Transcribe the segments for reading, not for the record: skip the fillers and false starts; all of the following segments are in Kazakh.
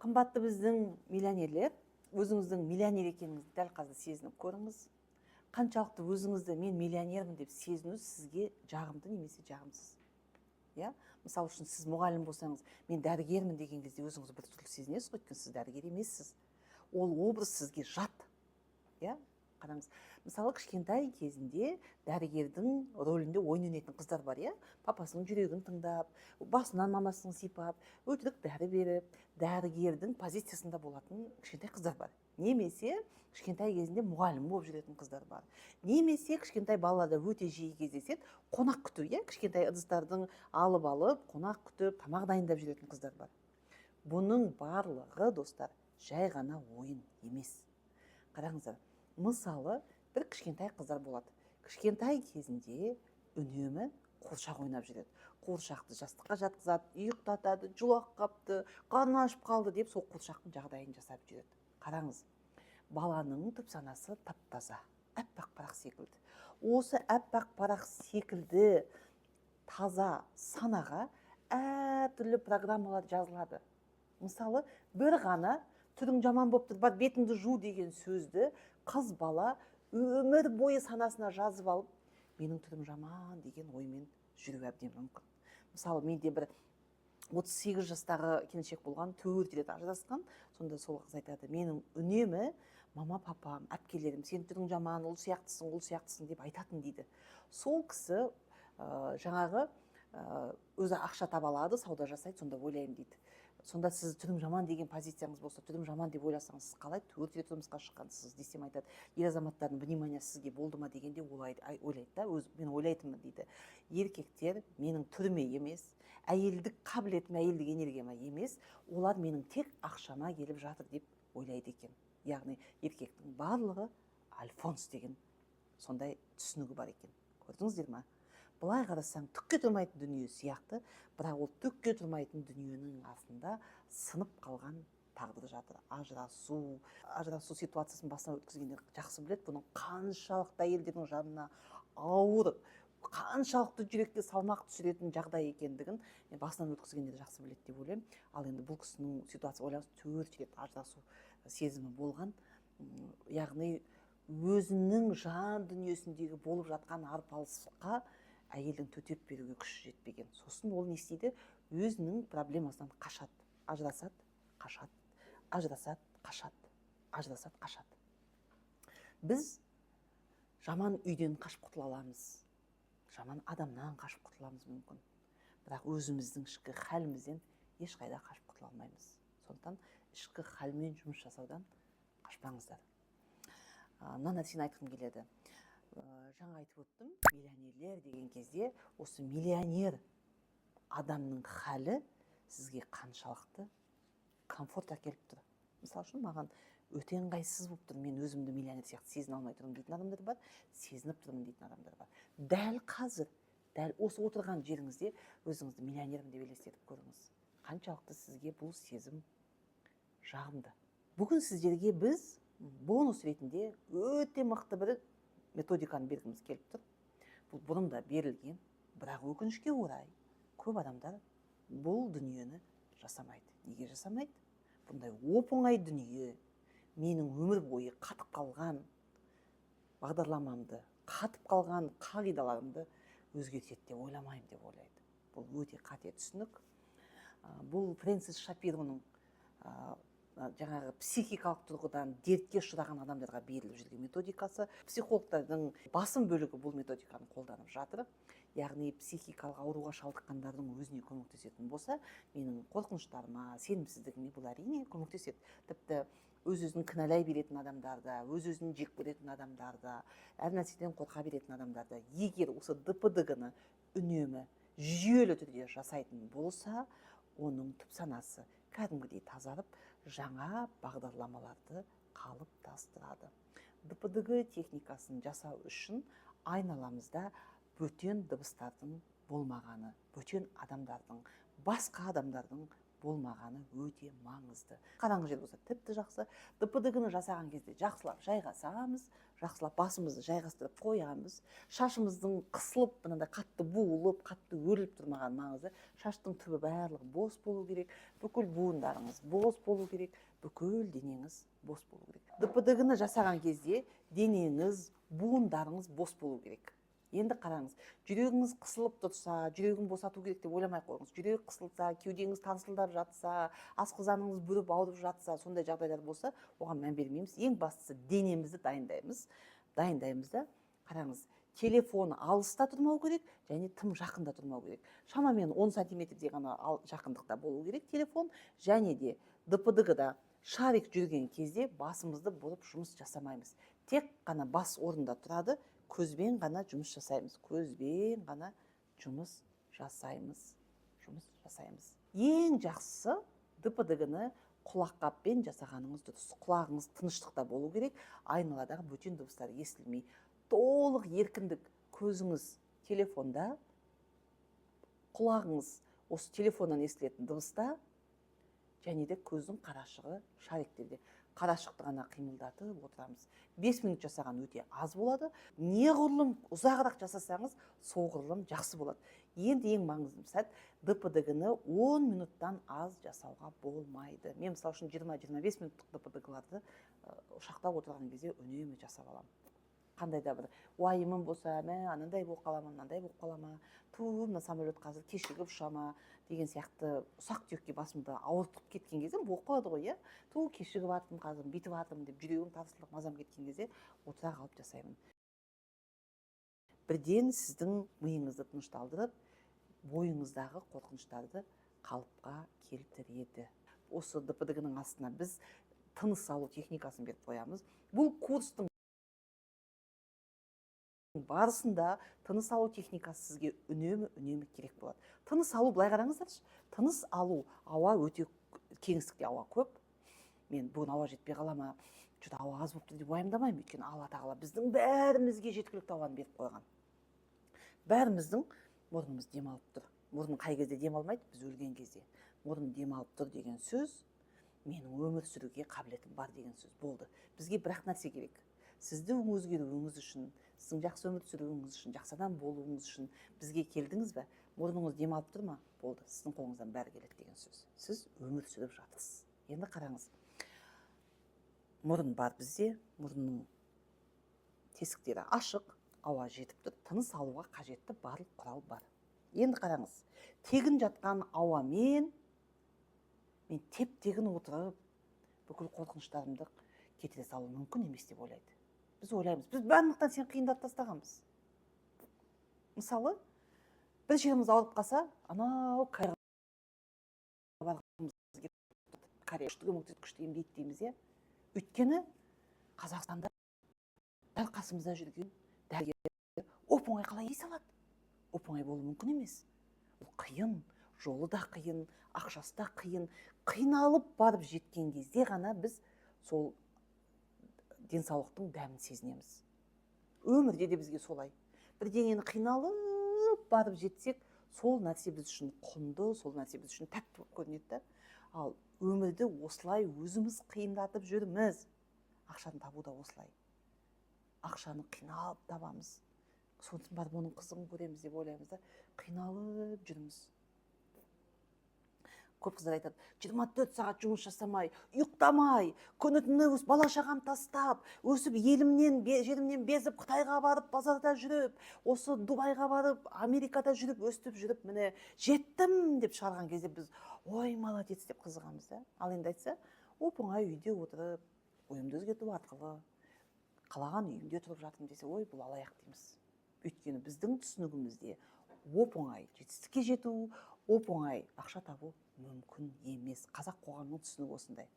Қымбатты біздің миллионерлер, өзіңіздің миллионер екеніңізді дәл қазір сезініп көріңіз. Қаншалықты өзіңізді мен миллионермін деп сезіну сізге жағымды немесе жағымсыз. Мысалы үшін сіз мұғалім болсаңыз, мен дәрігермін деген кезде өзіңізді бір түрлі сезінесіз, өйткені сіз дәрігер емессіз. Ол образ сізге жат. Қараңыз, мысалы кішкентай кезінде дәрігердің рөлінде ойын ойнайтын қыздар бар, папасының жүрегін тыңдап, басынан мамасының сипап, өтірік дәрі беріп, дәрігердің позициясында болатын кішкентай қыздар бар. Немесе кішкентай кезінде мұғалім болып жүретін қыздар бар. Немесе кішкентай балаларда өте жиі кездеседі, қонақ күту, кішкентай ыдыстардың алып, қонақ күтіп, тамақ дайындап жүретін қыздар бар. Бұның барлығы, достар, жай ғана ойын емес. Қараңыздар, мысалы, бір кішкентай қыздар болады. Кішкентай кезінде үнемі қуыршақ ойнап жүреді. Қуыршақты жастыққа жатқызады, ұйықтатады, жұлақ қапты, қарны ашып қалды деп сол қуыршақтың жағдайын жасап жүреді. Қараңыз, баланың түп санасы тап-таза, әппақ парақ секілді. Осы әппақ парақ секілді таза санаға әртүрлі программалар жазылады. Мысалы, бір ғана түрің жаман болып тұр, бетіңді жу деген сөзді қыз бала өмір бойы санасына жазып алып, менің түрім жаман деген оймен жүру әбден мүмкін. Мысалы, менде бір 38 жастағы келіншек болған, 4 рет ажырасқан, сонда сол қыз айтады, менің үнемі мама, папам, әпкелерім, сен түрің жаман, ол сияқтысың деп айтатын дейді. Сол кісі жаңағы өзі ақша таба алады, сауда жасайды, сонда ойлаймын дейді. Сонда сіз түрім жаман деген позицияңыз болса, түрім жаман деп ойласаңыз, қалай 4 рет тұрмысқа шыққансыз десем айтады, ер азаматтардың внимание сізге болды ма дегенде ойлайды да, мен ойлайтынмын дейді. Еркектер менің түріме емес, әйелдік қабілетіме, әйелдік энергияма емес, олар менің тек ақшама келіп жатыр деп ойлайды екен. Яғни еркектің барлығы альфонс деген сондай түсінігі бар екен. Көрдіңіздер ма? Былай қарасаң, түкке тұрмайтын дүние сияқты, бірақ ол түкке тұрмайтын дүниенің астында сынып қалған тағдыр жатыр. Ажырасу ситуациясын басынан өткізгендер жақсы біледі, бұның қаншалықты әйелдердің жанына ауыр, қаншалықты жүрекке салмақ түсіретін жағдай екендігін басынан өткізгендер жақсы біледі деп ойлаймын. Ал енді бұл кісінің ситуация ойлаңыз, 4 рет ажырасу сезімі болған, яғни өзінің жан дүниесіндегі болып жатқан арпалысқа әйелдің төтеп беруге күші жетпеген. Сосын ол не істейді? Өзінің проблемасынан қашады. Ажырасады, қашады, ажырасады, қашады, ажырасады, қашады. Біз жаман үйден қашып құтыла аламыз. Жаман адамнан қашып құтыламыз мүмкін. Бірақ өзіміздің ішкі халімізден ешқайда қашып құтыла алмаймыз. Сондықтан ішкі халмен жұмыс жасаудан қашпаңыздар. Мына нәрсені айтқым келеді. Жаңа айтып өттім, миллионерлер деген кезде осы миллионер адамның халі сізге қаншалықты комфорт әкеліп тұр. Мысалы үшін маған өте ыңғайсыз болып тұр, мен өзімді миллионер сияқты сезіне алмай тұрмын дейтін адамдар бар, сезініп тұрмын дейтін адамдар бар. Дәл қазір, дәл осы отырған жеріңізде өзіңізді миллионермін деп елестетіп көріңіз. Қаншалықты сізге бұл сезім жағымды. Бүгін сіздерге біз бонус ретінде өте мықты бір методиканы бергіміз келіп тұр. Бұл бұрында берілген, бірақ өкінішке орай көп адамдар бұл дүниені жасамайды. Неге жасамайды? Бұндай оп-оңай дүние менің өмір бойы қатып қалған бағдарламамды, қатып қалған қағидаларымды өзгертеді деп ойламаймын деп ойлайды. Бұл өте қате түсінік. Бұл Фрэнсис Шапироның жаңағы психикалық тұрғыдан дертке ұшыраған адамдарға беріліп жүрген методикасы. Психологтардың басым бөлігі бұл методиканы қолданып жатыр. Яғни психикалық ауруға шалдыққандардың өзіне көмектесетін болса, менің қорқыныштарыма, сенімсіздігіме бұл әрине көмектеседі. Тіпті өз-өзін кінәлай беретін адамдарда, өз-өзін жек көретін адамдарда, әр нәрседен қорқа беретін адамдарда, егер осы ДПДГ-ны үнемі жүйелі түрде жасайтын болса, оның түп санасы кәдімгідей тазарып, жаңа бағдарламаларды қалыптастырады. ДПДГ техникасын жасау үшін айналамызда бөтен дыбыстардың болмағаны, бөтен адамдардың, басқа адамдардың болмағаны өте маңызды. Қараңғы жер болса тіпті жақсы. ДПДГ-ны жасаған кезде жақсылап жайғасамыз, жақсылап басымызды жайғастырып қоямыз. Шашымыздың қысылып, мынандай қатты буылып, қатты өріліп тұрмаған маңызды. Шаштың түбі барлығы бос болу керек. Бүкіл буындарыңыз бос болу керек. Бүкіл денеңіз бос болу керек. ДПДГ-ны жасаған кезде денеңіз, буындарыңыз бос болу керек. Енді қараңыз, жүрегіңіз қысылып тұрса, жүрегін босату керек деп ойламай қойыңыз. Жүрек қысылса, кеудеңіз тарсылдап жатса, асқазаныңыз бүріп ауырып жатса, сондай жағдайлар болса, оған мән бермейміз. Ең бастысы денемізді дайындаймыз да. Қараңыз, телефон алыста тұрмау керек, және тым жақында тұрмау керек. Шамамен 10 сантиметрдей ғана жақындықта болу керек телефон, және де ДПДГ-да шарик жүрген кезде басымызды бұрып жұмыс жасамаймыз. Тек қана бас орында тұрады, көзбен ғана жұмыс жасаймыз. Көзбен ғана жұмыс жасаймыз. Ең жақсысы ДПДГ-ны құлаққаппен жасағаныңыз дұрыс. Құлағыңыз тыныштықта болу керек, айналадағы бөтен дыбыстар естілмей. Толық еркіндік. Көзіңіз телефонда, құлағыңыз осы телефоннан естілетін дыбыста, және де көздің қарашығы шариктерде. Қарашықты ғана қимылдатып отырамыз. 5 минут жасаған өте аз болады. Неғұрлым ұзағырақ жасасаңыз, соғұрлым жақсы болады. Енді ең маңызды сәт, ДПДГ-ны 10 минуттан аз жасауға болмайды. Мен мысалы үшін 20-25 минуттық ДПДГ-ларды ұшақта отырған кезде үнемі жасап аламын. Қандай да бір уайымым болса, анандай болып қалама, мынандай болып қалама, мына самолет қазір кешігіп ұшама деген сияқты ұсақ түйекке басымды ауыртып кеткен кезде болып қалады ғой, кешігіп жатырмын қазір, бүйтіп жатырмын деп жүрегім тарсылып мазам кеткен кезде отыра қалып жасаймын. Бірден сіздің миыңызды тынышталдырып, бойыңыздағы қорқыныштарды қалыпқа келтіреді. Осы ДПДГ-ның астына біз тыныс алу техникасын беріп қоямыз. Бұл курстың барысында тыныс алу техникасы сізге үнемі керек болады. Тыныс алу, былай қараңыздаршы, тыныс алу, ауа өте кеңістікте ауа көп. Мен бүгін ауа жетпей қалама, жүр ауа аз болып тұр деп уайымдамаймын, өйткені Алла тағала біздің бәрімізге жеткілікті ауаны беріп қойған. Бәріміздің мұрнымыз демалып тұр. Мұрын қай кезде демалмайды? Біз өлген кезде. Мұрын демалып тұр деген сөз, менің өмір сүруге қабілетім бар деген сөз болды. Бізге бірақ нәрсе керек. Сіздің өзгеруіңіз үшін, сіздің жақсы өмір сүруіңіз үшін, жақсы адам болуыңыз үшін бізге келдіңіз бе? Мұрныңыз демалып тұр ма? Болды, сіздің қолыңыздан бәрі келеді деген сөз. Сіз өмір сүріп жатырсыз. Енді қараңыз. Мұрын бар бізде, мұрынның тесіктері ашық, ауа жетіп тұр, тыныс алуға қажетті барлық құрал бар. Енді қараңыз. Тегін жатқан ауамен мен теп-тегін отырып, бүкіл қорқыныштарымды кетіре салу мүмкін емес деп ойлайды. Біз ойлаймыз, біз барлықтан сен қиындатып тастағанбыз. Мысалы, бір жеріміз ауырып қалса, анау Кореяға барғымыз келіп, Корея күшті емдейді дейміз, Өйткені Қазақстанда дәл қасымызда жүрген дәрігер оп-оңай қалай ей салады? Оп-оңай болу мүмкін емес. Ол қиын, жолы да қиын, ақшасы да қиын. Қиналып барып жеткен кезде ғана біз сол денсаулықтың дәмін сезінеміз. Өмірде де бізге солай. Бірдеңені қиналып барып жетсек, сол нәрсе біз үшін құнды, сол нәрсе біз үшін тәтті болып көрінеді. Ал өмірді осылай өзіміз қиындатып жүрміз. Ақшаны табу да осылай. Ақшаны қиналып табамыз. Сосын барып оның қызығын көреміз деп ойлаймыз да, қиналып жүрміз. Көп қыздар айтады, 24 сағат жұмыс жасамай, ұйықтамай, күні-түні бала шағам тастап, өсіп елімнен, жерімнен безіп, Қытайға барып, базарда жүріп, осы Дубайға барып, Америкада жүріп, өстіп жүріп, міне жеттім деп шығарған кезде біз, ой, молодец деп қызығамыз. Ал енді айтса, оп-оңай үйде отырып, ойымды өзгерту арқылы, қалаған үйімде тұрып жатырмын десе, ой, бұл алаяқ дейміз. Өйткені біздің түсінігімізде оп-оңай жетістікке жету, оп-оңай ақша табу мүмкін емес. Қазақ қоғамының түсінігі осындай.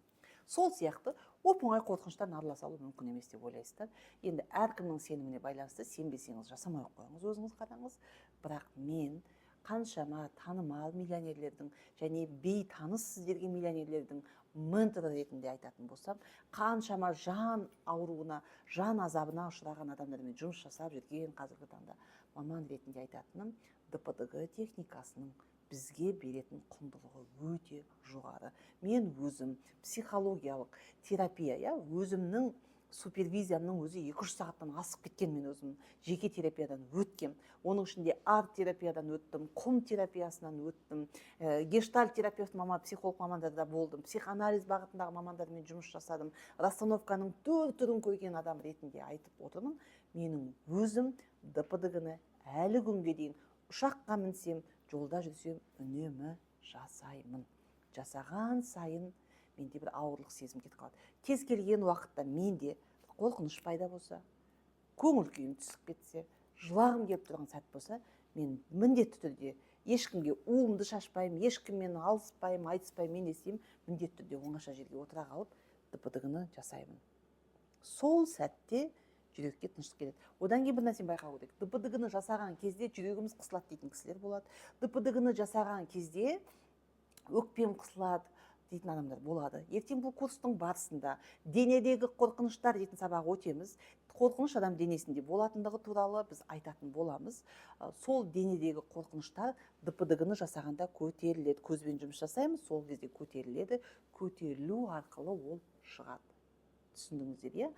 Сол сияқты оп-оңай қорқыныштан арыла салу мүмкін емес деп ойлайсыздар. Енді әркімнің сеніміне байланысты сенбесеңіз жасамай қойыңыз, өзіңіз қараңыз. Бірақ мен қаншама танымал миллионерлердің және бейтаныс сіздерге миллионерлердің менторы ретінде айтатын болсам, қаншама жан ауруына, жан азабына ұшыраған адамдармен жұмыс жасап жүрген қазіргі таңда маман ретінде айтатыным, ДПДГ техникасының бізге беретін құндылығы өте жоғары. Мен өзім психологиялық терапия, өзімнің супервизиямның өзі 2-3 сағаттан асып кеткен. Мен өзім жеке терапиядан өткем. Оның ішінде арт терапиядан өттім, құм терапиясынан өттім, гештальт терапевт психолог мамандарда болдым, психоанализ бағытындағы мамандармен жұмыс жасадым. Расстановканың түрін көрген адам ретінде айтып отырмын. Менің өзім ДПДГ-ны әлі күнге дейін ұшаққа мінсем, жолда жүрсем үнемі жасаймын. Жасаған сайын менде бір ауырлық сезім кетіп қалады. Кез келген уақытта менде қорқыныш пайда болса, көңіл күйім түсіп кетсе, жылағым келіп тұрған сәт болса, мен міндетті түрде ешкімге уымды шашпаймын, ешкіммен алыспаймын, айтыспаймын. Мен не міндетті түрде оңаша жерге отыра қалып ДПДГ-ны жасаймын. Сол сәтте жүрекке тыныштық келеді. Одан кейін бір нәрсені байқау керек. ДПДГ-ны жасаған кезде жүрегіміз қысылады дейтін кісілер болады. ДПДГ-ны жасаған кезде өкпем қысылады дейтін адамдар болады. Ертең бұл курстың барысында денедегі қорқыныштар дейтін сабақ өтеміз. Қорқыныш адам денесінде болатындығы туралы біз айтатын боламыз. Сол денедегі қорқыныштар ДПДГ-ны жасағанда көтеріледі. Көзбен жұмыс жасаймыз, сол кезде көтеріледі. Көтерілу арқылы ол шығады. Түсіндіңіздер,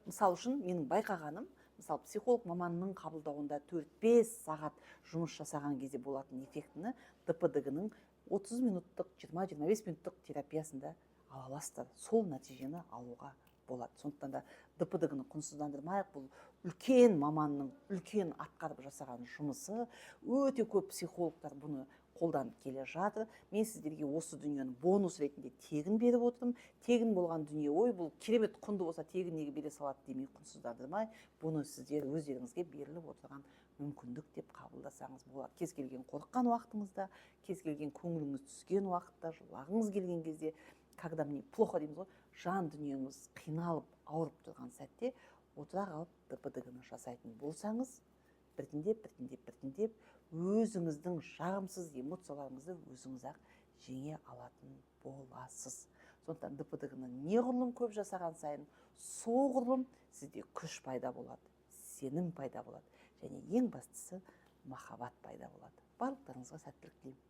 Мысал үшін менің байқағаным, мысалы психолог маманның қабылдауында 4-5 сағат жұмыс жасаған кезде болатын эффектіні ДПДГ-ның 30 минуттық, 20-25 минуттық терапиясында ала аласыздар. Сол нәтижені алуға болады. Сондықтан да ДПДГ-ны құнсыздандырмайық. Бұл үлкен маманның үлкен атқарып жасаған жұмысы. Өте көп психологтар бұны қолданып келе жатыр. Мен сіздерге осы дүниені бонус ретінде тегін беріп отырмын. Тегін болған дүние, бұл керемет құнды болса тегін неге бере салады демей, құнсыздандырмай, бұны сіздер өздеріңізге беріліп отырған мүмкіндік деп қабылдасаңыз болады. Кез келген қорыққан уақытыңызда, кез келген көңіліңіз түскен уақытта, жылағыңыз келген кезде, когда мне плохо дейміз ғой, жан дүниеңіз қиналып, ауырып тұрған сәтте отыра қалып ДПДГ-ны жасайтын болсаңыз, біртіндеп өзіңіздің жағымсыз эмоцияларыңызды өзіңіз-ақ жеңе алатын боласыз. Сондықтан ДПДГ-ны неғұрлым көп жасаған сайын, соғұрлым сізде күш пайда болады, сенім пайда болады, және ең бастысы махаббат пайда болады. Барлықтарыңызға сәттілік тілеймін.